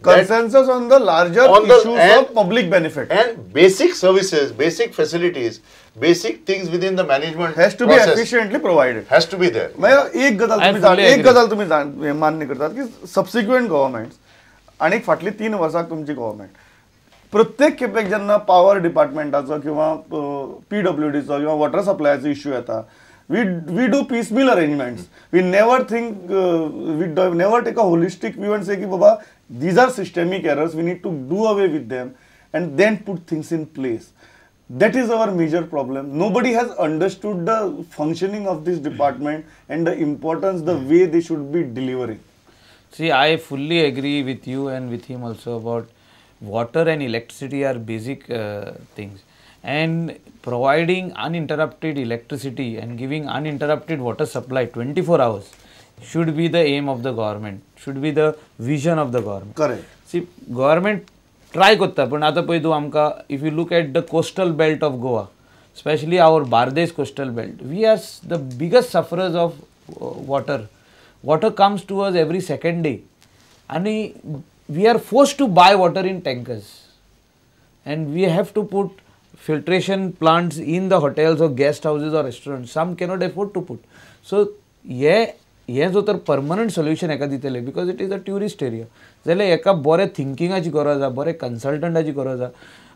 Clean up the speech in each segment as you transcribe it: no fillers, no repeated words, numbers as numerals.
consensus on the larger issues of public benefit and basic services, basic facilities, basic things within the management has to process be efficiently provided. has to be there. एक गजाल तुम्ही मान्य करतात की subsequent governments आणि फाटली 3 वर्सां तुमची गव्हर्नमेंट प्रत्येक खेपेक जेन्ना पॉवर डिपार्टमेंटाचो किंवा PWDचो किंवा वॉटर सप्लायचो इश्यू येता we do piecemeal arrangements. We never think, we never take a holistic view and say ki baba these are systemic errors, we need to do away with them and then put things in place. That is our major problem. Nobody has understood the functioning of this department and the importance, the way they should be delivering. See, I fully agree with you and with him also about water and electricity are basic things. And providing uninterrupted electricity and giving uninterrupted water supply 24 hours should be the aim of the government, should be the vision of the government. Correct. See, government try kotta, but आता पळय तू आमका, if you look at the coastal belt of Goa, especially our Bardesh coastal belt, we are the biggest sufferers of water. Water comes to us every second day, and we are forced to buy water in tankers, and we have to put filtration plants in the hotels or guest houses or restaurants. Some cannot afford to put. So, हे जो तर permanent solution एका दितले, because it is a tourist area. जाल्यार एका बरे थिंकिंगाची गरज आसा, बरे कंसल्टंटाची गरज आसा,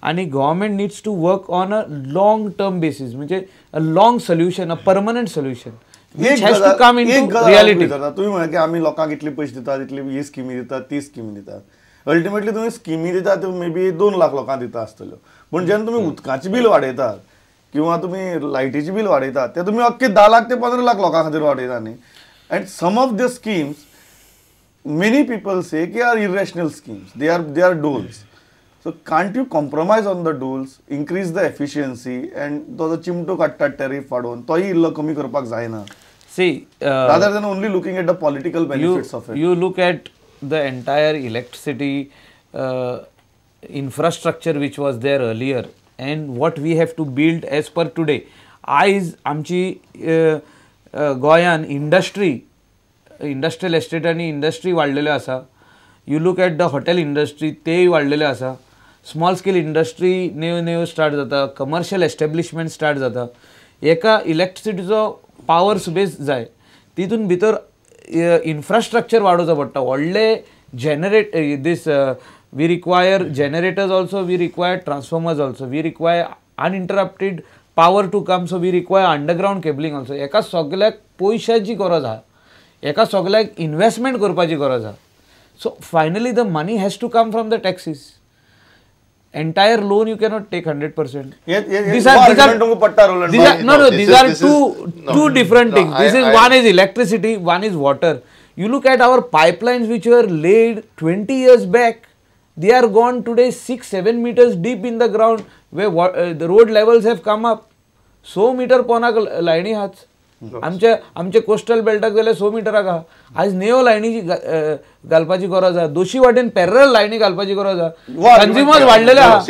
आणि government needs to work on a long term basis, म्हणजे a long solution, a permanent solution which has to come into reality. तुम्ही म्हणा की आम्ही लोकांक इतले पैसे दितात, इतली ही स्किमी दितात, ती स्किमी दितात. अल्टिमेटली तुम्ही स्किमी दितात मे बी 2 लाख लोकांक दिता आसतल्यो, पण जेन्ना तुम्ही उदकाची बील वाडयतात किंवा तुम्ही लायटीची बील वाडयतात ते तुम्ही अख्खे 10 लाख ते 15 लाख लोकां खातीर वाडयता न्ही. And some of the schemes many people say ki are irrational schemes, they are doles. So can't you compromise on the doles, increase the efficiency, and to the chimto katta tariff wadon tohi illo kami karpak jayna. See, rather than only looking at the political benefits of it. You look at the entire electricity infrastructure which was there earlier and what we have to build as per today. आमची गोंयान industrial estate आणि industry वाढलेले आसा. You look at the hotel industry, तेय वाढलेले आसा. Small scale industry new start जाता, commercial establishment start जाता. एका इलेक्ट्रिसिटीचो पावर बेस जाय, तितून भितर इन्फ्रास्ट्रक्चर वाडोवचो पडटा. व्हडले this we require generators also, we require transformers also, we require uninterrupted power to come, so we require underground cabling also. एका सगळ्याक पयशाची गरज आहा, एका सगळ्याक इन्वेस्टमेंट करपाची गरज आहा. So finally the money has to come from the taxes. Entire loan you cannot take 100%. These are two different things. One is electricity, one is water. You look at our pipelines which were laid 20 years back. They are gone today 6-7 meters deep in the ground, where the road levels have come up. 100 meter पोनाक लायनी आहात. आमचे coastal बेल्टाक जाल्यार 100 मिटराक आहा. आज नेओ लायनी घालपाची गरज आहा. दोशी वाटेन पॅरल लायनी घालपाची गरज आहा. कंझ्युमर्स वाडलेले आहा.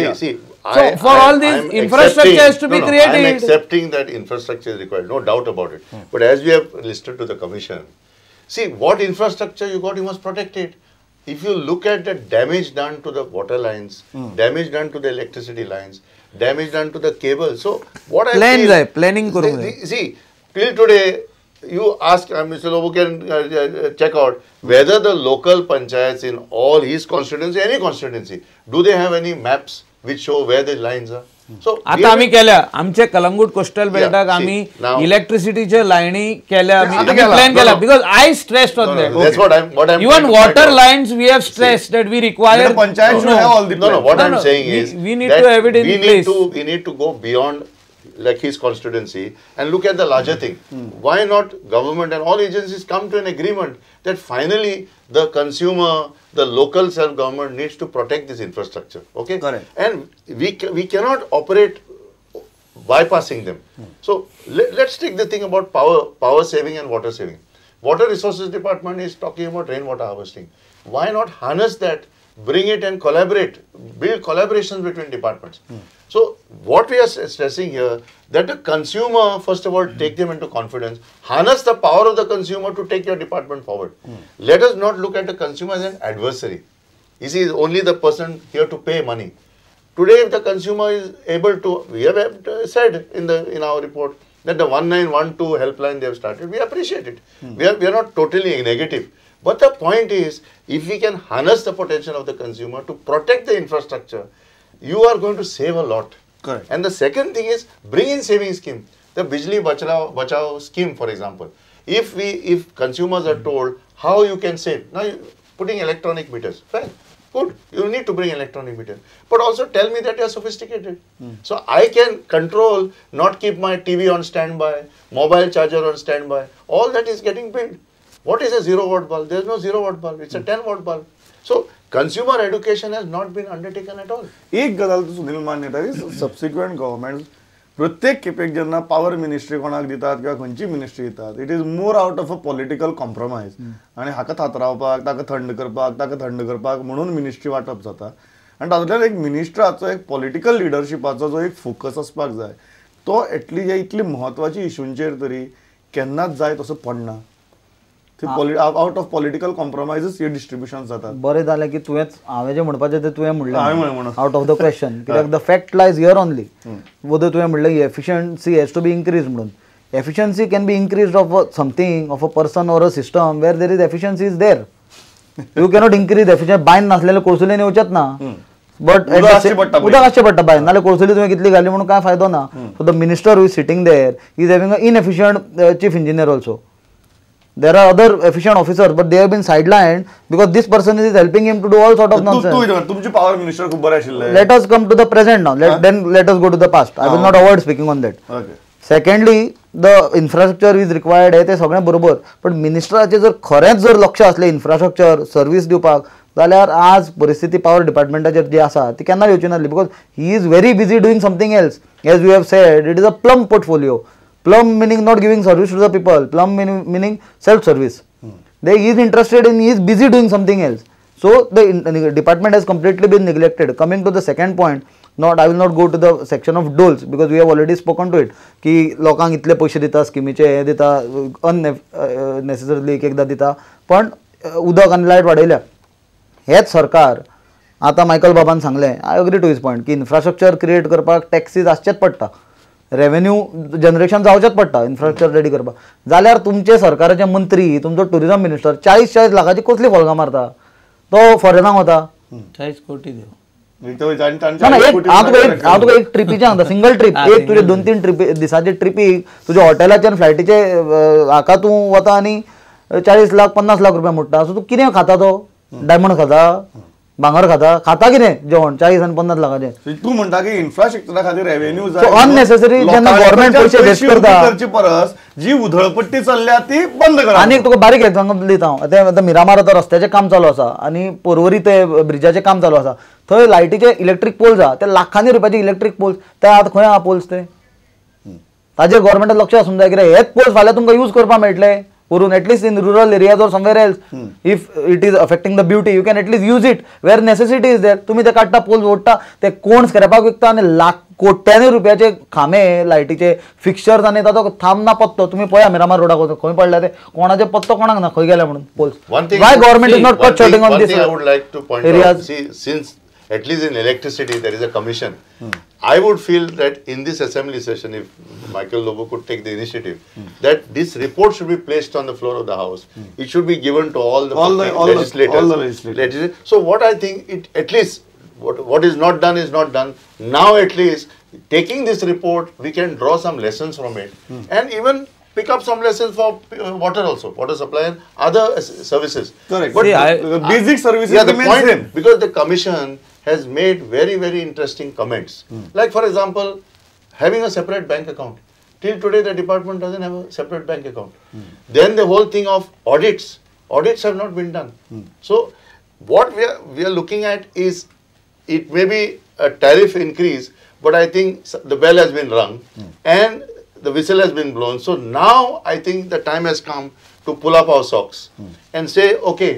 So for all this infrastructure has to be created. I am accepting that infrastructure is required, no doubt about it. But as we have listened to the commission, see what infrastructure you got, you must protect it. If you look at the damage done to the water lines, damage done to the electricity lines, damage done to the cable. So what I feel, planning see, till today, you ask Mr. Lobo can check out whether the local panchayats in all his constituency, any constituency, do they have any maps which show where the lines are? So आता आम्ही केल्या आमच्या Calangute coastal बेल्टाक आम्ही इलेक्ट्रिसिटीच्या लाईनी केल्या, आम्ही plan केला, because I stressed on that. That's what I'm even water lines we have stressed that we require panchayat should have all the no what I'm saying is we need to have it in place. We need to go beyond like his constituency and look at the larger thing. Why not government and all agencies come to an agreement that finally the consumer, the local self-government needs to protect this infrastructure, okay? Correct. And we cannot operate bypassing them. So let's take the thing about power saving and water saving. Water Resources Department is talking about rainwater harvesting. Why not harness that, bring it and collaborate, build collaborations between departments. So what we are stressing here, that the consumer, first of all, take them into confidence, harness the power of the consumer to take your department forward. Let us not look at the consumer as an adversary. He is only the person here to pay money. Today, if the consumer is able to, we have said in our report that the 1912 helpline they have started, we appreciate it. We are not totally negative. But the point is, if we can harness the potential of the consumer to protect the infrastructure, you are going to save a lot. Correct. And the second thing is, bring in saving scheme. The Bijli Bachao scheme, for example. If consumers are told how you can save, now putting electronic meters, fine. Good, you need to bring electronic meter. But also tell me that you are sophisticated. So I can control, not keep my TV on standby, mobile charger on standby. All that is getting built. What is a 0 watt bulb? There is no 0 watt bulb. It's a 10 watt bulb. So consumer education has not been undertaken at all. एक गजाल तो सुनील मान्य की subsequent government प्रत्येक खेपेक जेन्ना power ministry कोणाक दितात किंवा खंयची मिनिस्ट्री दितात it is more out of a political compromise आणि हाका थाथरावपाक ताका थंड करपाक म्हणून मिनिस्ट्री वाटप जाता आनी तातूंतल्यान एक मिनिस्टराचो एक पॉलिटिकल लिडरशिपाचो जो एक फोकस आसपाक जाय तो एटलीस्ट इतली म्हत्वाची इश्यूंचेर तरी केन्नाच जाय तसो पडना आउट ऑफ पॉलिटिकल कॉम्प्रोमायजीस हे डिस्ट्रिब्युशन जातात बरें जालें की तुवेंच हांवें जें म्हणपाचें तें तुवें म्हणलें आउट ऑफ द क्वेश्चन कित्याक the fact lies here only whether तुवें म्हणलें efficiency has to be increase म्हणून efficiency can be increase of something of a person or a system where there is efficiency is there you cannot increase efficiency बायन नासलेले कोळसुलेन येवचेच ना but उदक आसचें पडटा बाय नाल्यार कोळसुली तुवें कितली घाली म्हणून कांय फायदो ना so the minister who is sitting there is having a inefficient chief engineer also. There are other efficient officers, but they have been sidelined because this person is helping him to do all sort of nonsense. तुमचे power minister खूप बरे आशिल्ले. Let us come to the present now. Let us go to the past. I will not avoid speaking on that. Okay. Secondly, the infrastructure is required. ते सगळें बरोबर. पण मिनिस्टराचे जर खरेंच जर लक्ष असलें इन्फ्रास्ट्रक्चर सर्व्हिस दिवपाक जाल्यार आज परिस्थिती पॉवर डिपार्टमेंटाचेर जी आसा ती केन्ना येवची नासली because he is very busy doing something else as you have said it is a plum portfolio. Plum meaning not giving service to the people. Plum meaning self-service. He is interested in, he is busy doing something else. So the department has completely been neglected. Coming to the second point, I will not go to the section of doles because we have already spoken to it. की लोकांक इतले पयशे दिता स्किमीचे हे दिता unnecessarily एक एकदां दिता पण उदक आनी लायट वाडयल्या हेच सरकार आतां मायकल बाबान सांगलें I agree to his point की इन्फ्रास्ट्रक्चर क्रिएट करपाक टॅक्सीज आसचेच पडटा रेवेन्यू जनरेशन जावचेच पडटा इन्फ्रास्ट्रक्चर रेडी करपाक जाल्यार तुमचे सरकाराचे मंत्री तुमचो टुरिझम मिनिस्टर 40-40 लाखाची कसली फॉलगां मारता तो फॉरेनाक वता 40 कोटी देव हांव तुका एक ट्रिपीचे सांगता सिंगल ट्रीप एक तुजे 2-3 ट्रिप दिसाचे ट्रिपीक तुज्या हॉटेलाचे आनी फ्लायटीचे हाका तूं वता आनी 40 लाख 50 लाख रुपया मोडटा सो तूं कितें खाता तो डायमंड खाता भांगर खाता कितें जेवण 40 आनी 50 लाखाचें तू म्हणटा की इन्फ्रास्ट्रक्चरा खातीर रेव्हेन्यू अननेसेसरी जेन्ना गव्हर्नमेंट पयशे वेस्ट करता करचे परस जी उधळपट्टी चल्ल्या ती बंद करा. आनी तुका बारीक एग्जांपल दिता हांव आतां मिरामार आतां रस्त्याचें काम चालू आसा आनी पर्वरी ते ब्रिजाचें काम चालू आसा थंय लायटीचे इलेक्ट्रीक पोल्स आहा ते लाखांनी रुपयाचे इलेक्ट्रीक पोल्स ते आतां खंय आहा पोल्स ते ताजेर गव्हर्नमेंटान लक्ष आसूंक जाय कित्याक हेच पोल्स फाल्यां तुमकां यूज करपाक मेळटले करून at least in rural areas or somewhere else if it is affecting the beauty you can at least use it where necessity is there तुम्ही ते काडटा पोल्स ओडटा ते कोण स्क्रॅपाक विकता आनी लाख कोट्यांनी रुपयाचे खांबे लायटीचे फिक्चर्स आनी ताचो थांब ना पत्तो तुम्ही पळया मिरामार रोडाक खंय पडला ते कोणाचे पत्तो कोणाक ना खंय गेले म्हणून poles why government is not cut shorting on this areas since at least in electricity there is a commission. I would feel that in this assembly session, if Michael Lobo could take the initiative, that this report should be placed on the floor of the house. It should be given to all the legislators. So what I think, at least what is not done is not done. Now at least taking this report, we can draw some lessons from it, and even pick up some lessons for water also, water supply and other services. Correct. But basic services remain same. Because the commission has made very interesting comments. Like for example, having a separate bank account. Till today the department doesn't have a separate bank account. Then the whole thing of audits have not been done. So what we are looking at is, it may be a tariff increase, but I think the bell has been rung and the whistle has been blown. So now I think the time has come to pull up our socks and say, okay,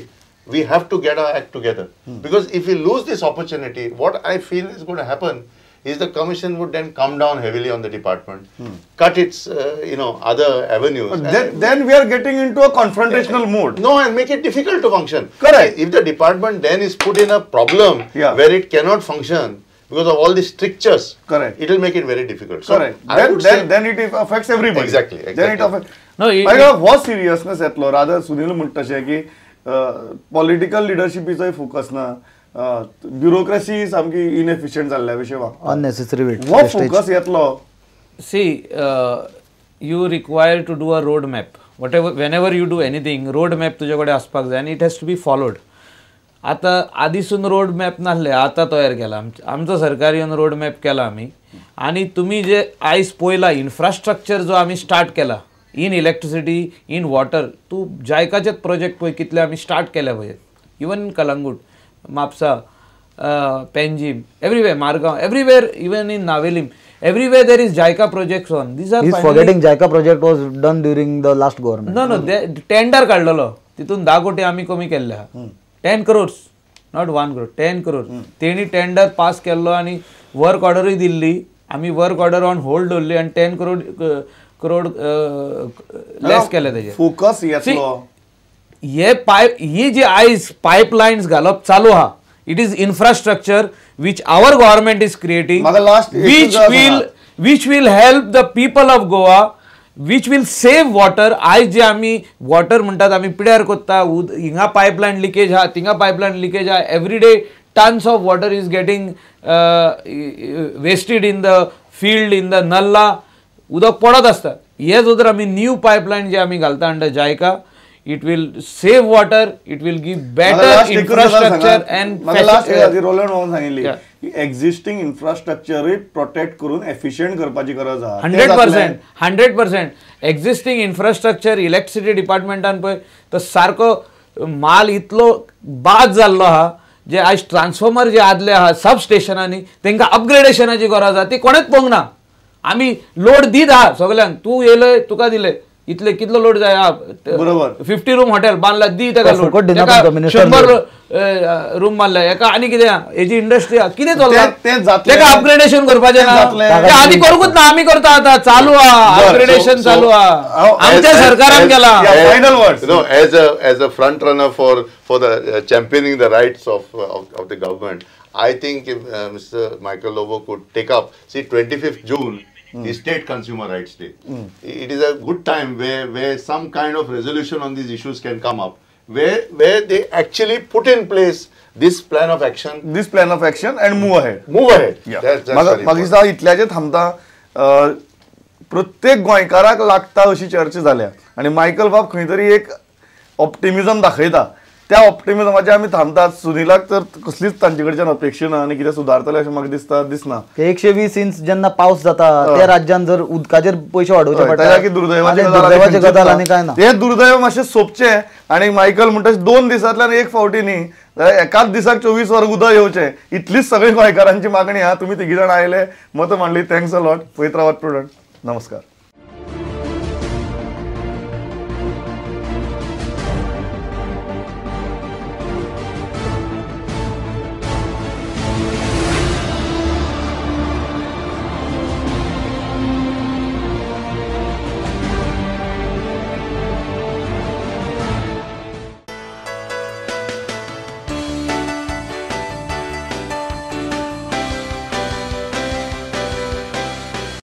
we have to get our act together. Because if we lose this opportunity, what I feel is going to happen is the commission would then come down heavily on the department, cut its other avenues. But then we are getting into a confrontational mood. No, and make it difficult to function. Correct. If the department then is put in a problem where it cannot function because of all the strictures, correct, it will make it very difficult. So correct. Then it affects everybody. Exactly. Then it affects. No, हो seriousness येतलो rather Sunil म्हणटा तशें की political लिडरशिपीचोय focus ना bureaucracy सामकी inefficient जाल्ल्या विशयी वागता अननेसेसरी हो फोकस येतलो See, you require to do a road map. Whenever you do anything, road map तुझे कडेन आसपाक जाय and it has to be followed. आता आदीसून रोड मॅप नासले आता तयार केला आमचो सरकार येवन रोड मॅप केला आमी आणि तुम्ही जे आयज पळयला इन्फ्रास्ट्रक्चर जो आमी स्टार्ट केला इन इलेक्ट्रिसिटी इन वॉटर तूं जायकाचेच प्रोजेक्ट पळय कितले आमी स्टार्ट केले पळय even in Calangute Mapusa Panjim everywhere Margao everywhere even in Navelim everywhere there is JICA projects on. These are He's forgetting JICA project was done during the last government. No, tender काढलेलो तितून 10 कोटी आम्ही कमी केल्ले 10 crores not 1 crore 10 crore तेणी tender pass केल्लो आणि work ऑर्डरूय Delhi आमी work order on hold दवरली आणि 10 करोड लेस केले तेजे फोकस येतलो ही जी आयज पाइपलाइन्स घालप चालू आहा it is infrastructure which our government is creating which will help the people of Goa which will save water आज जे आम्ही वॉटर म्हणतात आम्ही पिड्यार कोत्ता हिंगा पाइपलाइन लिकेज हा तिंगा पाइपलाइन लिकेज हा every day tons of water is getting wasted in the field in the nallah उदक पडत असता हे जर आम्ही न्यू पाइपलाइन जे आम्ही घालता under JICA it will save water, it will give better infrastructure and Roland म्हणून सांगितली एक्झिस्टिंग इन्फ्रास्ट्रक्चर प्रोटेक्ट करून एफिशियंट करपाची गरज आहा 100% एक्झिस्टिंग इन्फ्रास्ट्रक्चर इलेक्ट्रिसिटी डिपार्टमेंटान पळय तो सारको माल इतलो बाद जाल्लो आहा जे आज ट्रान्सफॉर्मर जे आदले आहा सब स्टेशनांनी तांकां अपग्रेडेशनाची गरज आहा ती कोणेच पळोवंक ना आमी लोड दीत आहा सगळ्यांक तूं येयलय तुका दिले इतले कितलो लोड जाय बरोबर 50 रूम हॉटेल बांधला दी ताका लोड 100 रूम बांधला एका आनी कितें हेजी इंडस्ट्री कितें चलता तेका अपग्रेडेशन करपाचें ना ते आदी करूंकूच ना आमी करता आतां चालू आहा अपग्रेडेशन चालू आहा आमच्या सरकारान केला final words no as a front runner for the championing the rights of the government I think if Mr. Michael Lobo could take up see 25th June the State Consumer Rights Day. It is a good time where some kind of resolution on these issues can come up, where they actually put in place this plan of action and move ahead. That's इतल्याचे थांबता प्रत्येक गोंयकाराक लागता अशी चर्चा जाल्या आणि Michael बाब खंय तरी एक ऑप्टिमिझम दाखयता त्या ऑप्टिमिझमाचे आमी थांबतात सुनीलाक तर कसलीच तांचे कडच्यान अपेक्षा ना आनी कितें सुदारतले अशें म्हाका दिसना 120 इंच जेन्ना पावस जाता त्या राज्यान जर उदकाचेर पयशे वाडोवचे पडटा की दुर्दैवाची गजाल आनी काय ना हे दुर्दैव मातशें सोंपचें आनी मायकल म्हणटा 2 दिसांतल्यान एक फावटी न्ही एकाच दिसाक 24 वरां उदक येवचें इतलीच सगळी गोंयकारांची मागणी आहा तुमी तिगी जाण आयले मत मांडली थँक्स अ लॉट पवित्रावत प्रुडंट नमस्कार.